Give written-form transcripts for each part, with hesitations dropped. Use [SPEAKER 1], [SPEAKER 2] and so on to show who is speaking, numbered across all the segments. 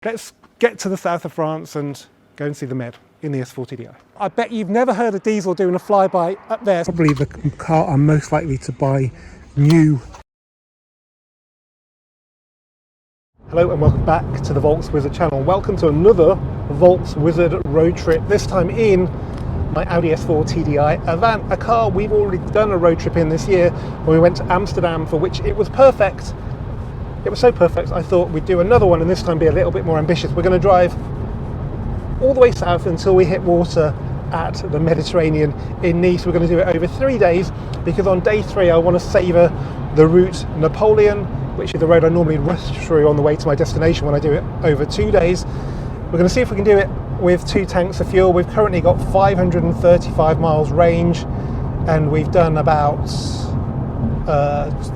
[SPEAKER 1] Let's get to the south of France and go and see the Med in the S4 TDI. I bet you've never heard of Diesel doing a flyby up there. Probably the car I'm most likely to buy new. Hello and welcome back to the Volks Wizard channel. Welcome to another Volks Wizard road trip, this time in my Audi S4 TDI Avant, a car we've already done a road trip in this year when we went to Amsterdam, for which it was perfect. It was so perfect I thought we'd do another one and this time be a little bit more ambitious. We're going to drive all the way south until we hit water at the Mediterranean in Nice. We're going to do it over 3 days because on day 3 I want to savour the Route Napoleon, which is the road I normally rush through on the way to my destination when I do it over 2 days. We're going to see if we can do it with 2 tanks of fuel. We've currently got 535 miles range and we've done about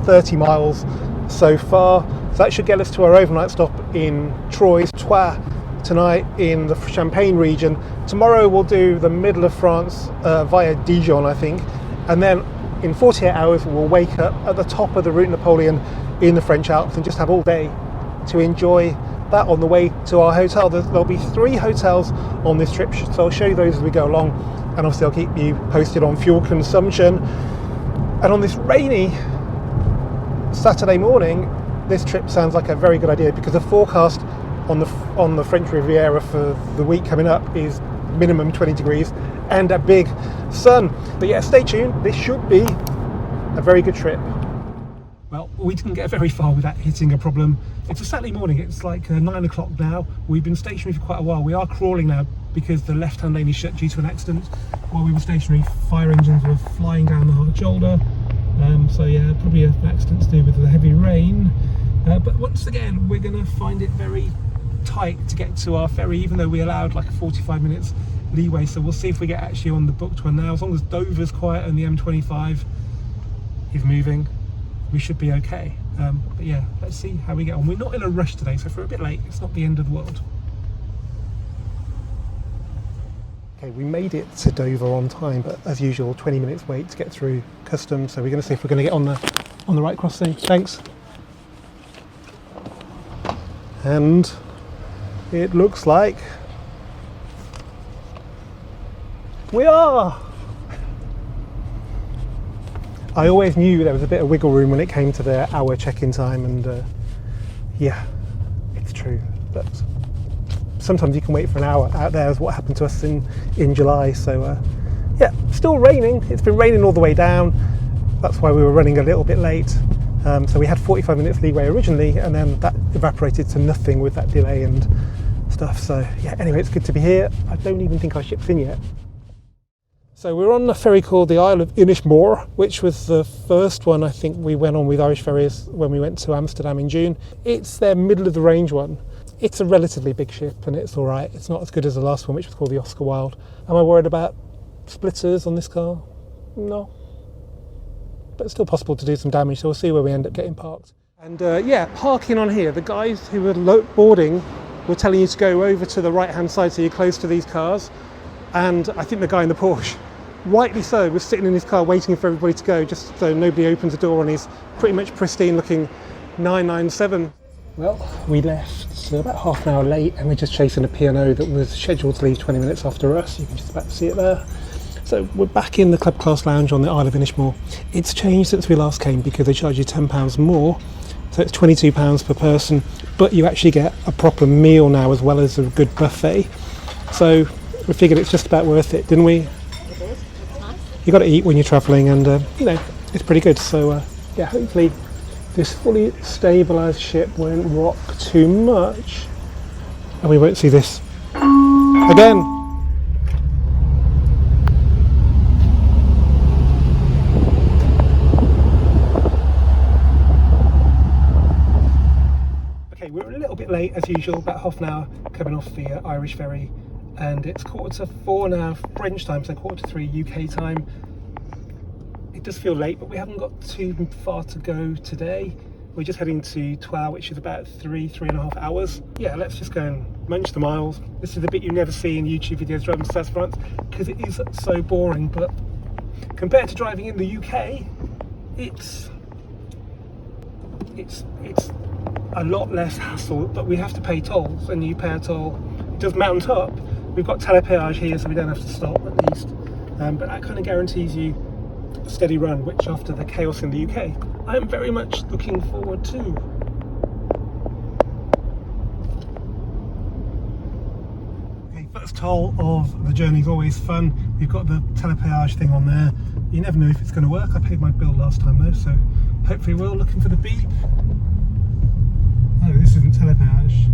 [SPEAKER 1] 30 miles so far. So that should get us to our overnight stop in Troyes tonight in the Champagne region. Tomorrow we'll do the middle of France via Dijon, I think, and then in 48 hours we'll wake up at the top of the Route Napoleon in the French Alps and just have all day to enjoy that on the way to our hotel. There'll be 3 hotels on this trip, so I'll show you those as we go along, and obviously I'll keep you posted on fuel consumption. And on this rainy Saturday morning, this trip sounds like a very good idea because the forecast on the French Riviera for the week coming up is minimum 20 degrees and a big sun. But yeah, stay tuned, this should be a very good trip. Well, we didn't get very far without hitting a problem. It's a Saturday morning, it's like 9 o'clock now. We've been stationary for quite a while. We are crawling now because the left-hand lane is shut due to an accident. While we were stationary, fire engines were flying down the hard shoulder. So yeah, probably an accident to do with the heavy rain. But once again, we're going to find it very tight to get to our ferry, even though we allowed like 45 minutes leeway. So we'll see if we get actually on the booked one now. As long as Dover's quiet and the M25 is moving, we should be okay. But yeah, let's see how we get on. We're not in a rush today, so if we're a bit late, it's not the end of the world. Okay, we made it to Dover on time, but as usual, 20 minutes wait to get through customs. So we're going to see if we're going to get on the right crossing. Thanks. And it looks like we are. I always knew there was a bit of wiggle room when it came to the hour check-in time, and yeah, it's true. But sometimes you can wait for an hour out there, is what happened to us in July. So yeah, still raining. It's been raining all the way down. That's why we were running a little bit late. So we had 45 minutes leeway originally, and then that evaporated to nothing with that delay and stuff. So yeah, anyway, it's good to be here. I don't even think our ship's in yet. So we're on a ferry called the Isle of Inishmore, which was the first one I think we went on with Irish Ferries when we went to Amsterdam in June. It's their middle of the range one. It's a relatively big ship and it's all right. It's not as good as the last one, which was called the Oscar Wilde. Am I worried about splitters on this car? No. But it's still possible to do some damage, so we'll see where we end up getting parked. And yeah, parking on here, the guys who were boarding were telling you to go over to the right hand side so you're close to these cars. And I think the guy in the Porsche, rightly so, was sitting in his car waiting for everybody to go just so nobody opens the door on his pretty much pristine looking 997. Well, we left about half an hour late and we're just chasing a P&O that was scheduled to leave 20 minutes after us. You can just about see it there. So we're back in the club class lounge on the Isle of Inishmore. It's changed since we last came because they charge you £10 more. So it's £22 per person, but you actually get a proper meal now as well as a good buffet. So we figured it's just about worth it, didn't we?
[SPEAKER 2] It is. It's nice.
[SPEAKER 1] You got to eat when you're travelling, and you know, it's pretty good. So yeah, hopefully this fully stabilised ship won't rock too much and we won't see this again. Okay, we're a little bit late as usual, about half an hour coming off the Irish ferry, and it's 3:45 now French time, so 3:45 UK time. It does feel late, but we haven't got too far to go today. We're just heading to Troyes, which is about 3.5 hours. Yeah, let's just go and munch the miles. This is the bit you never see in YouTube videos driving to South France because it is so boring, but compared to driving in the UK, it's a lot less hassle, but we have to pay tolls, and you pay a toll. It does mount up. We've got telepéage here, so we don't have to stop at least. But that kind of guarantees you a steady run, which after the chaos in the UK, I am very much looking forward to. Okay, first toll of the journey is always fun. We've got the telepéage thing on there. You never know if it's going to work. I paid my bill last time though, so hopefully we're looking for the beep. Oh, this isn't telepéage.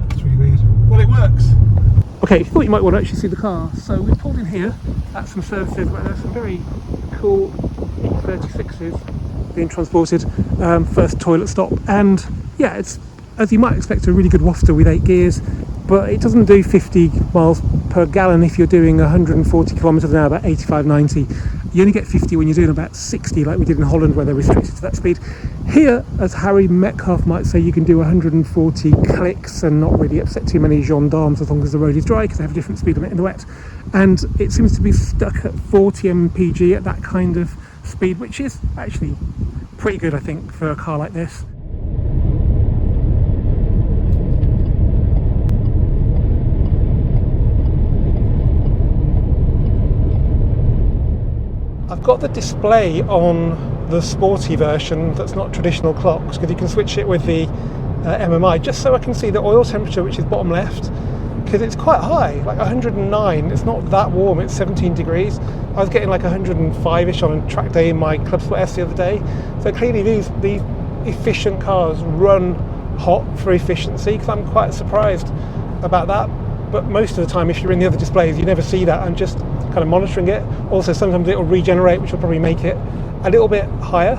[SPEAKER 1] That's really weird. Well, it works. Okay, thought you might want to actually see the car. So we pulled in here at some services where there's some very cool E36s being transported. First toilet stop, and yeah, it's, as you might expect, a really good wafter with 8 gears, but it doesn't do 50 miles per gallon if you're doing 140 kilometers an hour, about 85, 90. You only get 50 when you're doing about 60, like we did in Holland, where they're restricted to that speed. Here, as Harry Metcalf might say, you can do 140 clicks and not really upset too many gendarmes as long as the road is dry, because they have a different speed limit in the wet. And it seems to be stuck at 40 mpg at that kind of speed, which is actually pretty good, I think, for a car like this. I've got the display on the sporty version that's not traditional clocks, because you can switch it with the MMI, just so I can see the oil temperature, which is bottom left, because it's quite high, like 109. It's not that warm, it's 17 degrees. I was getting like 105-ish on a track day in my Club Sport S the other day. So clearly these efficient cars run hot for efficiency, because I'm quite surprised about that. But most of the time, if you're in the other displays, you never see that. I'm just kind of monitoring it. Also, sometimes it'll regenerate, which will probably make it a little bit higher.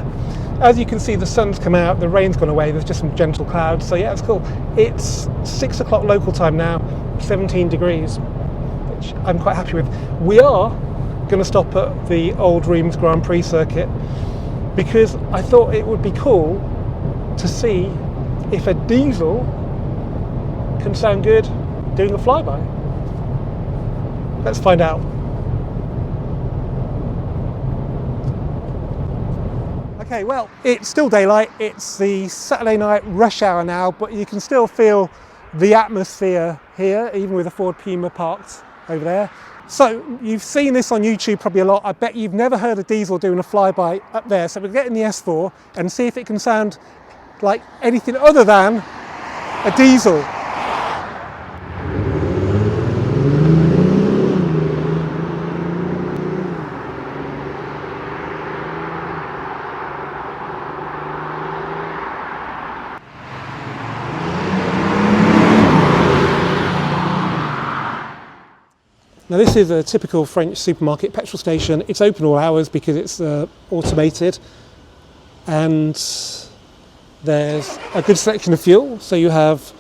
[SPEAKER 1] As you can see, the sun's come out, the rain's gone away, there's just some gentle clouds. So yeah, it's cool. It's 6 o'clock local time now, 17 degrees, which I'm quite happy with. We are going to stop at the old Reims Grand Prix circuit, because I thought it would be cool to see if a diesel can sound good doing a flyby. Let's find out. Okay, well, it's still daylight. It's the Saturday night rush hour now, but you can still feel the atmosphere here, even with a Ford Puma parked over there. So you've seen this on YouTube probably a lot. I bet you've never heard a diesel doing a flyby up there. So we'll get in the S4 and see if it can sound like anything other than a diesel. Now this is a typical French supermarket petrol station. It's open all hours because it's automated, and there's a good selection of fuel. So you have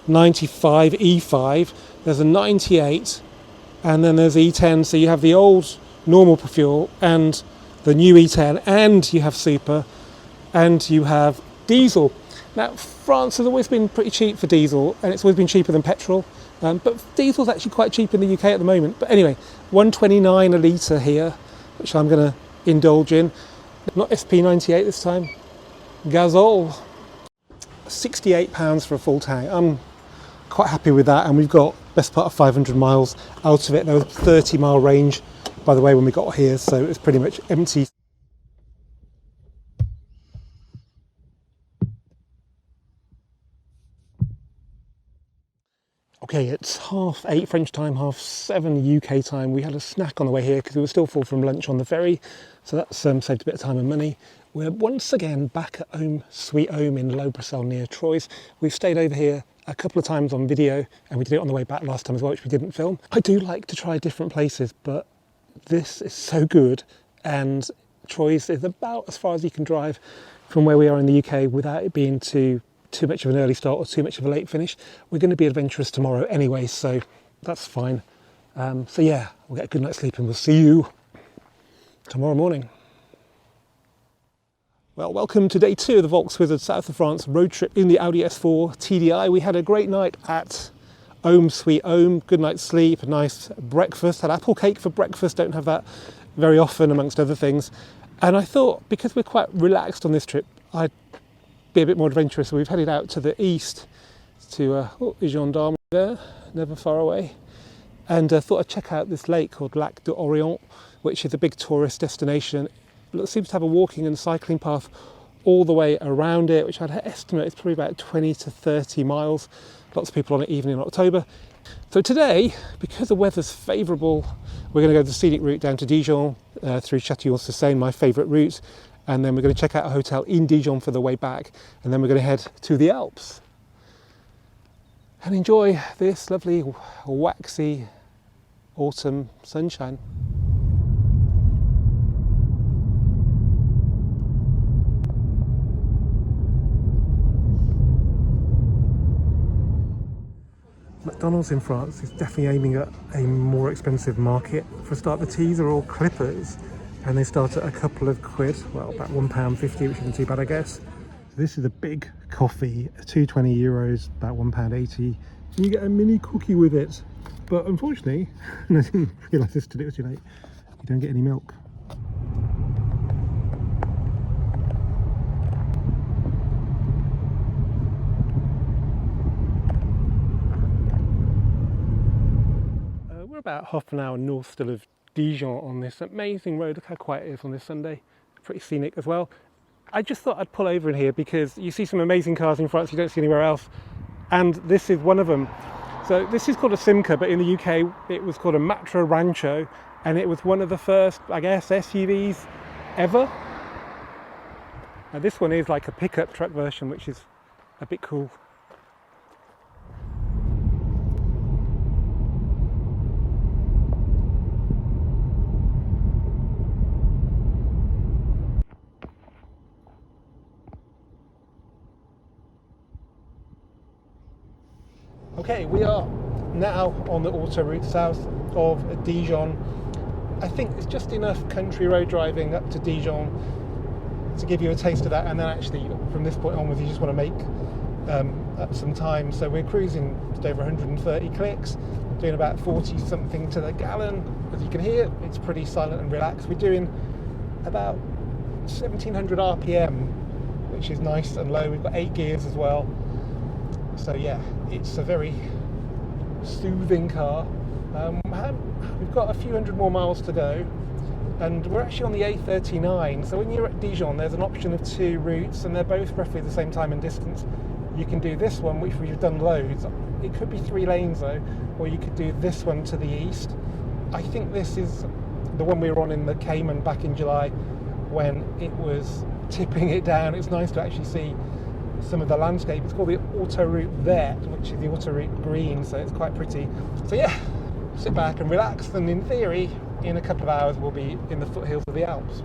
[SPEAKER 1] 95 E5, there's a 98, and then there's E10. So you have the old normal fuel and the new E10, and you have super, and you have diesel. Now France has always been pretty cheap for diesel, and it's always been cheaper than petrol. But diesel's actually quite cheap in the UK at the moment. But anyway, 129 a litre here, which I'm going to indulge in. Not SP98 this time. Gasol. £68 for a full tank. I'm quite happy with that, and we've got best part of 500 miles out of it. There was a 30-mile range, by the way, when we got here, so it's pretty much empty. Okay, it's 8:30 French time, 7:30 UK time. We had a snack on the way here because we were still full from lunch on the ferry, so that's saved a bit of time and money. We're once again back at home, sweet home in Low Brussels near Troyes. We've stayed over here a couple of times on video, and we did it on the way back last time as well, which we didn't film. I do like to try different places, but this is so good, and Troyes is about as far as you can drive from where we are in the UK without it being too much of an early start or too much of a late finish. We're going to be adventurous tomorrow anyway, so that's fine. So yeah, we'll get a good night's sleep and we'll see you tomorrow morning. Well, welcome to day 2 of the Volkswagen South of France road trip in the Audi S4 TDI. We had a great night at Home Sweet Home, good night's sleep, a nice breakfast, had apple cake for breakfast, don't have that very often, amongst other things. And I thought, because we're quite relaxed on this trip, I'd be a bit more adventurous. So we've headed out to the east to a gendarme there, never far away. And thought I'd check out this lake called Lac de Orient, which is a big tourist destination. It seems to have a walking and cycling path all the way around it, which I'd estimate is probably about 20 to 30 miles. Lots of people on it even in October. So today, because the weather's favourable, we're going to go the scenic route down to Dijon through Châtillon-sur-Seine, my favourite route, and then we're going to check out a hotel in Dijon for the way back, and then we're going to head to the Alps and enjoy this lovely waxy autumn sunshine. McDonald's in France is definitely aiming at a more expensive market. For a start, the teas are all clippers and they start at a couple of quid, well, about £1.50, which isn't too bad, I guess. So this is a big coffee, €2.20, about £1.80. And you get a mini cookie with it. But unfortunately, and I didn't realise this till it was too late, you don't get any milk. About half an hour north still of Dijon on this amazing road. Look how quiet it is on this Sunday. Pretty scenic as well. I just thought I'd pull over in here because you see some amazing cars in France you don't see anywhere else, and this is one of them. So this is called a Simca, but in the UK it was called a Matra Rancho, and it was one of the first, I guess, SUVs ever. Now this one is like a pickup truck version, which is a bit cool. Okay, we are now on the autoroute south of Dijon. I think it's just enough country road driving up to Dijon to give you a taste of that, and then actually from this point onwards you just want to make up some time. So we're cruising just over 130 clicks, doing about 40 something to the gallon. As you can hear, it's pretty silent and relaxed. We're doing about 1700 RPM, which is nice and low. We've got 8 gears as well. So yeah, it's a very soothing car. We've got a few hundred more miles to go, and we're actually on the A39. So when you're at Dijon, there's an option of 2 routes, and they're both roughly the same time and distance. You can do this one, which we've done loads. It could be 3 lanes though, or you could do this one to the east. I think this is the one we were on in the Cayman back in July when it was tipping it down. It's nice to actually see some of the landscape. It's called the Autoroute Vert, which is the Autoroute Green, so it's quite pretty. So yeah, sit back and relax, and in theory, in a couple of hours we'll be in the foothills of the Alps.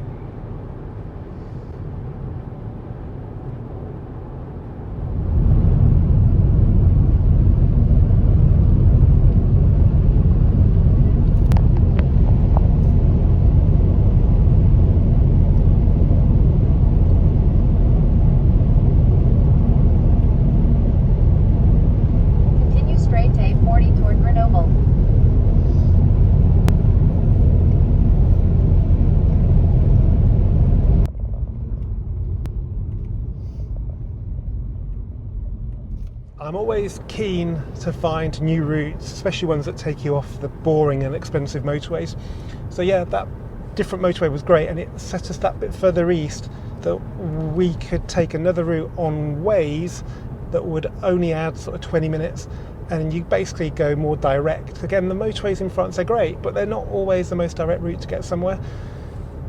[SPEAKER 1] I'm always keen to find new routes, especially ones that take you off the boring and expensive motorways. So yeah, that different motorway was great, and it set us that bit further east that we could take another route on Waze that would only add sort of 20 minutes, and you basically go more direct. Again, the motorways in France are great, but they're not always the most direct route to get somewhere.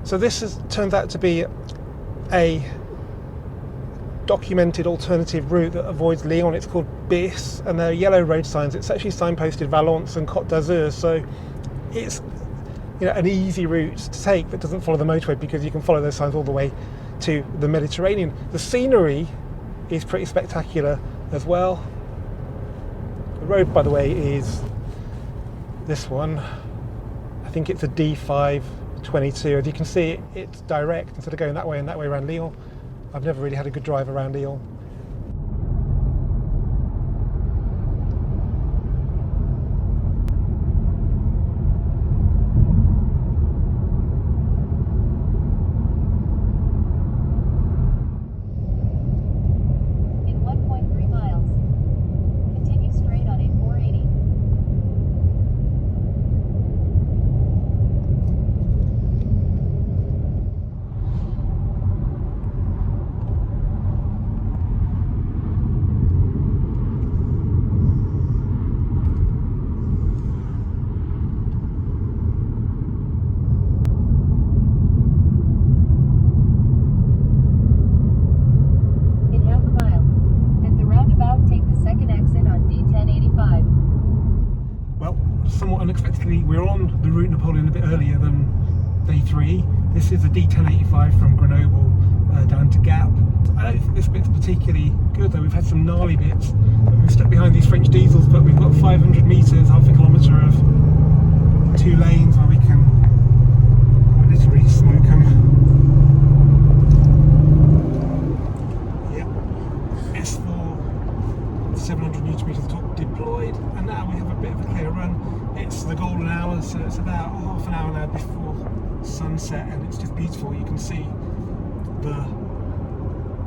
[SPEAKER 1] So this turns out to be a documented alternative route that avoids Lyon. It's called BIS, and they're yellow road signs. It's actually signposted Valence and Côte d'Azur, so it's, you know, an easy route to take that doesn't follow the motorway, because you can follow those signs all the way to the Mediterranean. The scenery is pretty spectacular as well. The road, by the way, is this one. I think it's a D522. As you can see, it's direct instead of going that way and that way around Lyon. I've never really had a good drive around Lyon. we're on the Route Napoleon a bit earlier than day 3. This is a D1085 from Grenoble down to Gap. I don't think this bit's particularly good though. We've had some gnarly bits. We're stuck behind these French diesels, but we've got 500 metres, half a kilometre of 2 lanes where we can literally smoke them. Yep. S4 700 newton meters top deployed, and now we have a bit of a clear run. It's the golden hour, so it's about half an hour now before sunset, and it's just beautiful. You can see the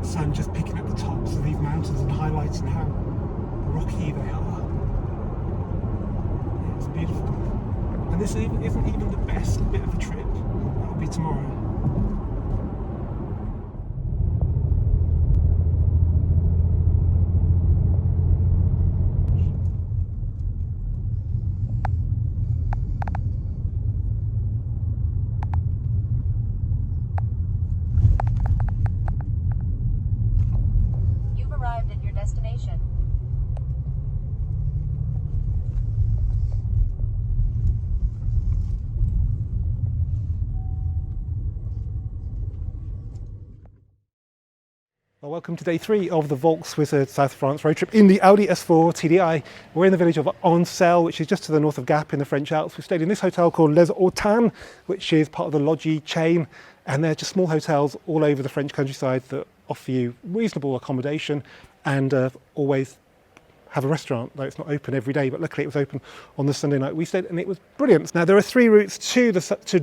[SPEAKER 1] sun just picking at the tops of these mountains and highlighting how rocky they are. Yeah, it's beautiful. And this isn't even the best bit of the trip. That will be tomorrow.
[SPEAKER 2] You've arrived at your destination.
[SPEAKER 1] Well, welcome to day 3 of the Volkswizard South of France road trip in the Audi S4 TDI. We're in the village of Ancel, which is just to the north of Gap in the French Alps. We've stayed in this hotel called Les Autans, which is part of the Lodgy chain, and they're just small hotels all over the French countryside that offer you reasonable accommodation and always have a restaurant, though it's not open every day, but luckily it was open on the Sunday night we stayed, and it was brilliant. Now, there are 3 routes to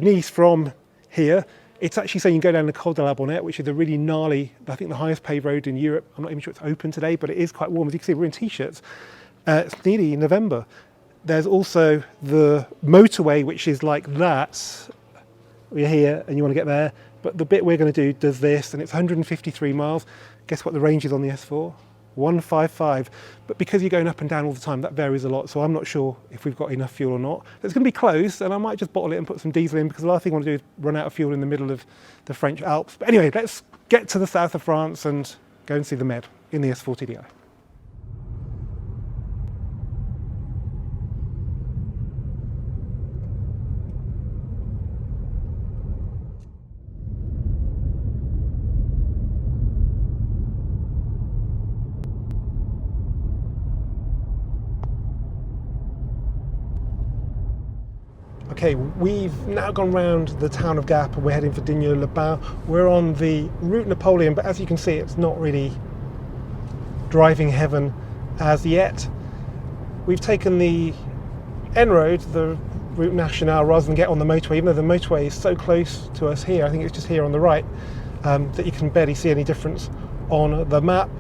[SPEAKER 1] Nice from here. It's actually saying you can go down the Col de la Bonnette, which is a really gnarly, I think the highest paved road in Europe. I'm not even sure it's open today, but it is quite warm. As you can see, we're in t-shirts. It's nearly November. There's also the motorway, which is like that. We're here and you want to get there, but the bit we're going to do does this, and it's 153 miles. Guess what the range is on the S4? 155. But because you're going up and down all the time, that varies a lot, so I'm not sure if we've got enough fuel or not. It's going to be close, and I might just bottle it and put some diesel in, because the last thing I want to do is run out of fuel in the middle of the French Alps. But anyway, let's get to the south of France and go and see the Med in the S4 TDI. Okay, we've now gone round the town of Gap and we're heading for Digne-les-Bains. We're on the Route Napoleon, but as you can see, it's not really driving heaven as yet. We've taken the N road, the Route Nationale, rather than get on the motorway, even though the motorway is so close to us here. I think it's just here on the right, that you can barely see any difference on the map.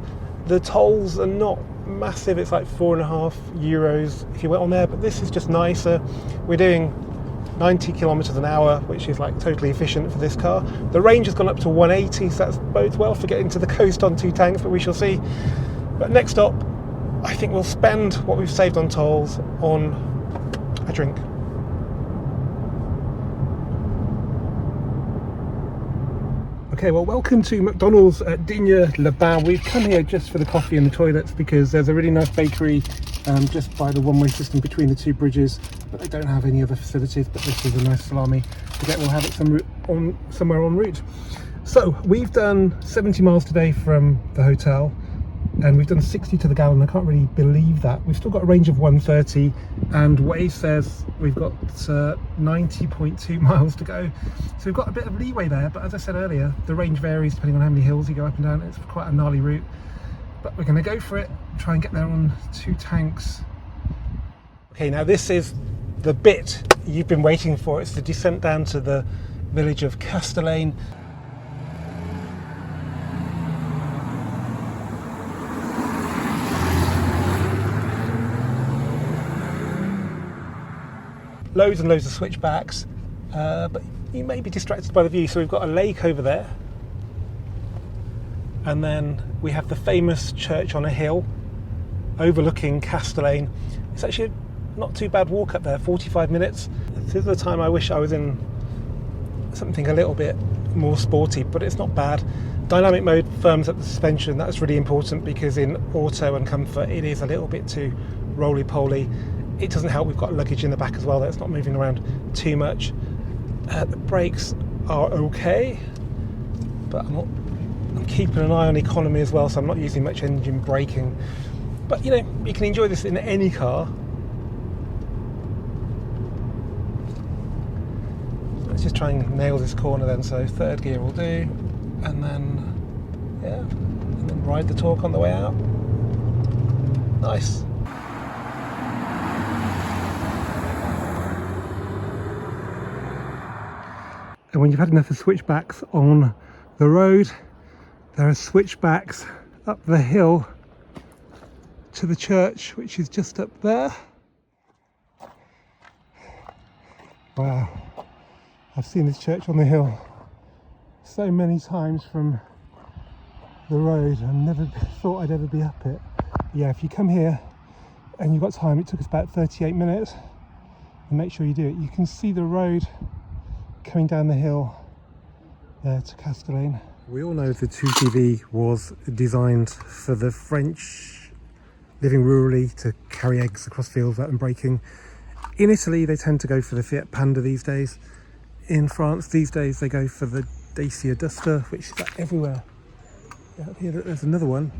[SPEAKER 1] The tolls are not massive, it's like €4.50 if you went on there, but this is just nicer. We're doing 90 kilometers an hour, which is like totally efficient for this car. The range has gone up to 180, so that bodes well for getting to the coast on 2 tanks, but we shall see. But next stop, I think we'll spend what we've saved on tolls on a drink. Okay, well, welcome to McDonald's at Digne-les-Bains. We've come here just for the coffee and the toilets because there's a really nice bakery just by the one-way system between the 2 bridges, but they don't have any other facilities. But this is a nice salami to get. We'll have it somewhere en route. So we've done 70 miles today from the hotel, and we've done 60 to the gallon. I can't really believe that. We've still got a range of 130, and Waze says we've got 90.2 miles to go. So we've got a bit of leeway there, but as I said earlier, the range varies depending on how many hills you go up and down. It's quite a gnarly route, but we're going to go for it, try and get there on 2 tanks. Okay, now this is the bit you've been waiting for. It's the descent down to the village of Calais. Loads and loads of switchbacks, but you may be distracted by the view. So we've got a lake over there, and then we have the famous church on a hill overlooking Calais. It's actually not too bad walk up there, 45 minutes. This is the time I wish I was in something a little bit more sporty, but it's not bad. Dynamic mode firms up the suspension. That's really important because in auto and comfort it is a little bit too roly-poly. it doesn't help we've got luggage in the back as well that's not moving around too much. The brakes are okay, but I'm keeping an eye on economy as well, so I'm not using much engine braking. But you know, you can enjoy this in any car. Let's just try and nail this corner then. So third gear will do, and then yeah, and then ride the torque on the way out. Nice. And when you've had enough of switchbacks on the road, there are switchbacks up the hill to the church, which is just up there. Wow, I've seen this church on the hill so many times from the road and never thought I'd ever be up it. Yeah, if you come here and you've got time, it took us about 38 minutes, and make sure you do it. You can see the road coming down the hill there to Castellane. We all know the 2CV was designed for the French living rurally to carry eggs across fields without them breaking. In Italy they tend to go for the Fiat Panda these days. In France these days they go for the Dacia Duster, which is like everywhere. Yeah, up here there's another one,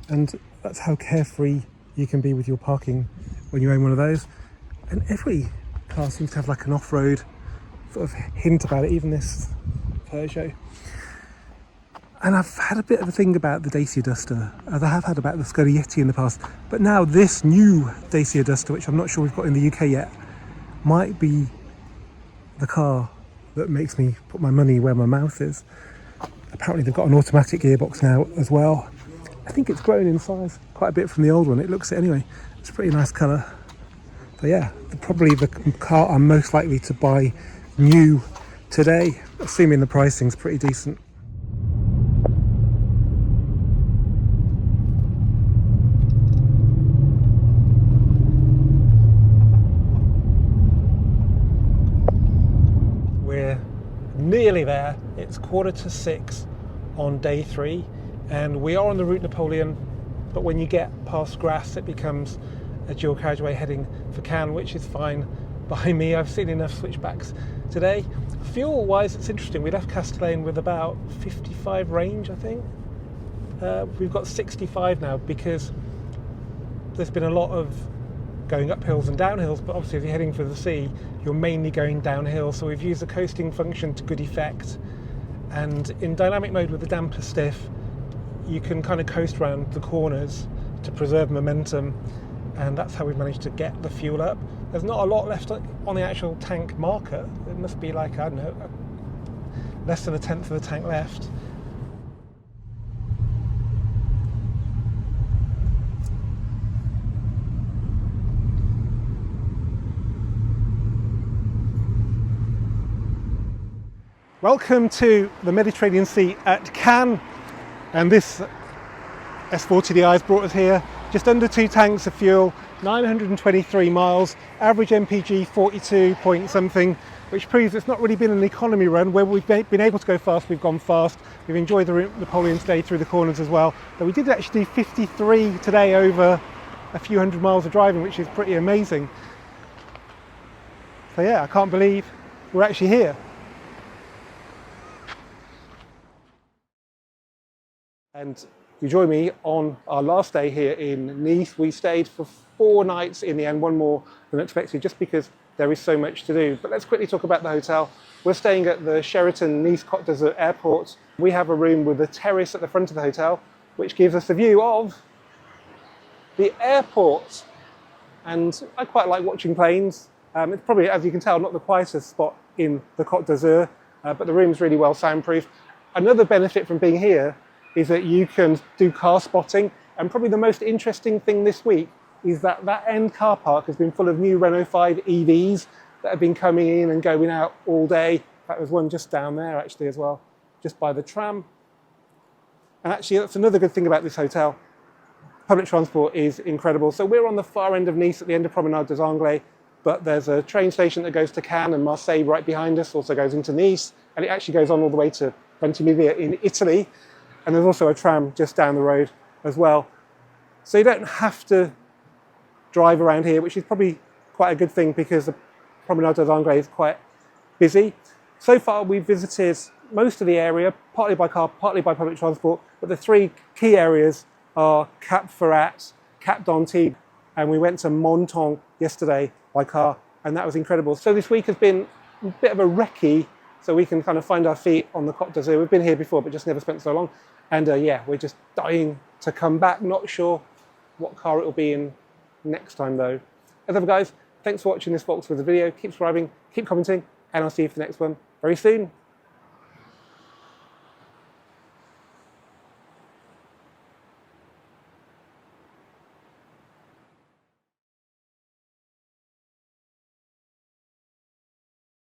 [SPEAKER 1] and that's how carefree you can be with your parking when you own one of those. And every car seems to have like an off-road sort of hint about it, even this Peugeot. And I've had a bit of a thing about the Dacia Duster, as I have had about the Skoda Yeti in the past, but now this new Dacia Duster, which I'm not sure we've got in the UK yet, might be the car that makes me put my money where my mouth is. Apparently they've got an automatic gearbox now as well. I think it's grown in size quite a bit from the old one. It looks it anyway. It's a pretty nice colour. So yeah, probably the car I'm most likely to buy new today, assuming the pricing's pretty decent. We're nearly there. It's 5:45 on day 3, and we are on the Route Napoleon, but when you get past Grasse it becomes a dual carriageway heading for Cannes, which is fine by me. I've seen enough switchbacks today. Fuel wise it's interesting, we left Castellane with about 55 range I think. We've got 65 now because there's been a lot of going up hills and down hills, but obviously if you're heading for the sea you're mainly going downhill, so we've used the coasting function to good effect. And in dynamic mode with the damper stiff you can kind of coast around the corners to preserve momentum, and that's how we've managed to get the fuel up. There's not a lot left on the actual tank marker. It must be like, I don't know, less than a tenth of the tank left. Welcome to the Mediterranean Sea at Cannes, and this S4 TDI has brought us here. Just under 2 tanks of fuel, 923 miles, average MPG 42 point something, which proves it's not really been an economy run. Where we've been able to go fast, we've gone fast. We've enjoyed the Route Napoleon stay through the corners as well. But we did actually do 53 today over a few hundred miles of driving, which is pretty amazing. So yeah, I can't believe we're actually here. And you join me on our last day here in Nice. We stayed for 4 nights in the end, one more than expected, just because there is so much to do. But let's quickly talk about the hotel. We're staying at the Sheraton Nice Côte d'Azur Airport. We have a room with a terrace at the front of the hotel, which gives us a view of the airport. And I quite like watching planes. It's probably, as you can tell, not the quietest spot in the Côte d'Azur, but the room's really well soundproofed. Another benefit from being here is that you can do car spotting, and probably the most interesting thing this week is that that end car park has been full of new Renault 5 EVs that have been coming in and going out all day. In fact, there's one just down there actually as well, just by the tram. And actually that's another good thing about this hotel. Public transport is incredible. So we're on the far end of Nice at the end of Promenade des Anglais, but there's a train station that goes to Cannes, and Marseille right behind us also goes into Nice, and it actually goes on all the way to Ventimiglia in Italy. And there's also a tram just down the road as well. So you don't have to drive around here, which is probably quite a good thing because the Promenade des Anglais is quite busy. So far we've visited most of the area, partly by car, partly by public transport, but the three key areas are Cap Ferrat, Cap d'Antibes, and we went to Menton yesterday by car, and that was incredible. So this week has been a bit of a recce, so we can kind of find our feet on the Côte d'Azur. We've been here before, but just never spent so long. And yeah, we're just dying to come back. Not sure what car it will be in next time though. As ever guys, thanks for watching this walkthrough of the video. Keep subscribing, keep commenting, and I'll see you for the next one very soon.